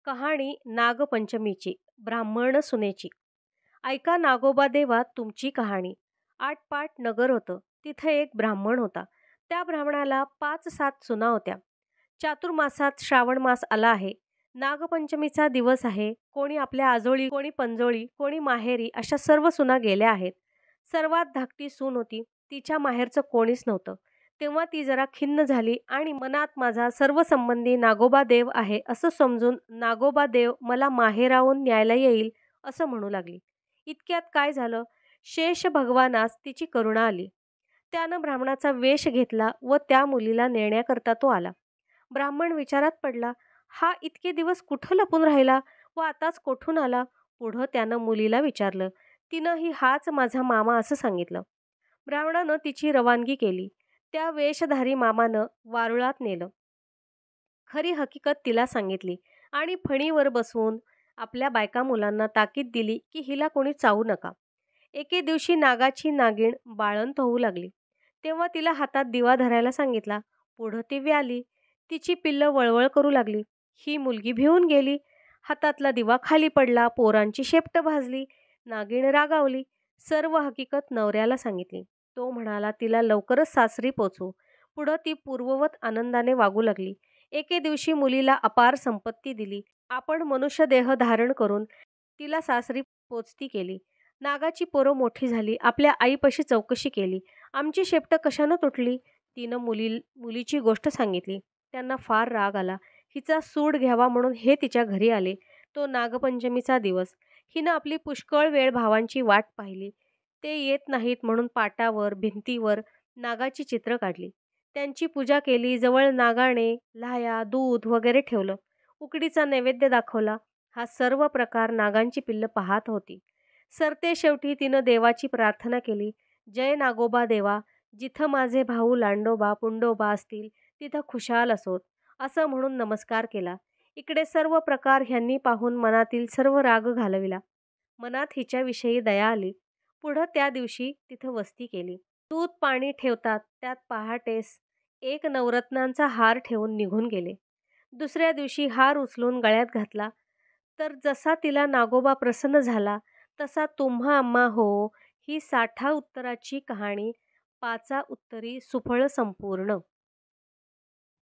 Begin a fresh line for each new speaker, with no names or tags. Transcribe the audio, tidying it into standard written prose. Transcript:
कहाणी नागपंचमीची ब्राह्मण सुनेची. ऐका नागोबा देवा तुमची कहाणी. आटपाट नगर होतं. तिथे एक ब्राह्मण होता. त्या ब्राह्मणाला 5-7 सुना होत्या. चातुर्मासात श्रावण मास आला आहे. नागपंचमीचा दिवस आहे. कोणी आपल्या आजोळी, कोणी पंजोळी, कोणी माहेरी अशा सर्व सुना गेल्या आहेत. सर्वात धाकटी सून होती. तिच्या माहेरचं कोणीच नव्हतं. तेव्हा ती जरा खिन्न झाली आणि मनात माझा सर्व संबंधी नागोबा देव आहे असं समजून नागोबा देव मला माहेराहून न्यायला येईल असं म्हणू लागली. इतक्यात काय झालं, शेष भगवानास तिची करुणा आली. त्यानं ब्राह्मणाचा वेश घेतला व त्या मुलीला नेण्याकरता तो आला. ब्राह्मण विचारात पडला, हा इतके दिवस कुठं लपून राहिला व आताच कोठून आला. पुढं त्यानं मुलीला विचारलं. तिनंही हाच माझा मामा असं सांगितलं. ब्राह्मणानं तिची रवानगी केली. त्या वेशधारी मामानं वारुळात नेलं. खरी हकीकत तिला सांगितली आणि फणीवर बसवून आपल्या बायका मुलांना ताकीद दिली की हिला कोणी चावू नका. एके दिवशी नागाची नागिण बाळंत होऊ लागली. तेव्हा तिला हातात दिवा धरायला सांगितला. पुढं ती व्याली. तिची पिल्लं वळवळ करू लागली. ही मुलगी भिवून गेली. हातातला दिवा खाली पडला. पोरांची शेपटं भाजली. नागिण रागावली. सर्व हकीकत नवऱ्याला सांगितली. तो म्हणाला तिला लवकरच सासरी पोचवू. पुढं ती पूर्ववत आनंदाने वागू लागली. एके दिवशी मुलीला अपार संपत्ती दिली. आपण मनुष्य देह धारण करून तिला सासरी पोचती केली. नागाची पोरं मोठी झाली. आपल्या आईपाशी चौकशी केली. आमची शेपटं कशानं तुटली? तिनं मुलीची गोष्ट सांगितली. त्यांना फार राग आला. हिचा सूड घ्यावा म्हणून हे तिच्या घरी आले. तो नागपंचमीचा दिवस. हिनं आपली पुष्कळ वेळ भावांची वाट पाहिली. ते येत नाहीत म्हणून पाटावर, भिंतीवर नागाची चित्र काढली. त्यांची पूजा केली. जवळ नागाने लाह्या, दूध वगैरे ठेवलं. उकडीचा नैवेद्य दाखवला. हा सर्व प्रकार नागांची पिल्लं पाहत होती. सरते शेवटी तिनं देवाची प्रार्थना केली. जय नागोबा देवा, जिथं माझे भाऊ लांडोबा, पुंडोबा असतील तिथं खुशाल असोत, असं म्हणून नमस्कार केला. इकडे सर्व प्रकार ह्यांनी पाहून मनातील सर्व राग घालविला. मनात हिच्याविषयी दया आली. पुढं त्या दिवशी तिथं वस्ती केली. दूध पाणी ठेवतात त्यात पहाटेस एक नवरत्नांचा हार ठेवून निघून गेले. दुसऱ्या दिवशी हार उचलून गळ्यात घातला तर जसा तिला नागोबा प्रसन्न झाला तसा तुम्हा आम्हा हो, ही 60 उत्तराची कहाणी 5 उत्तरी सुफळ संपूर्ण.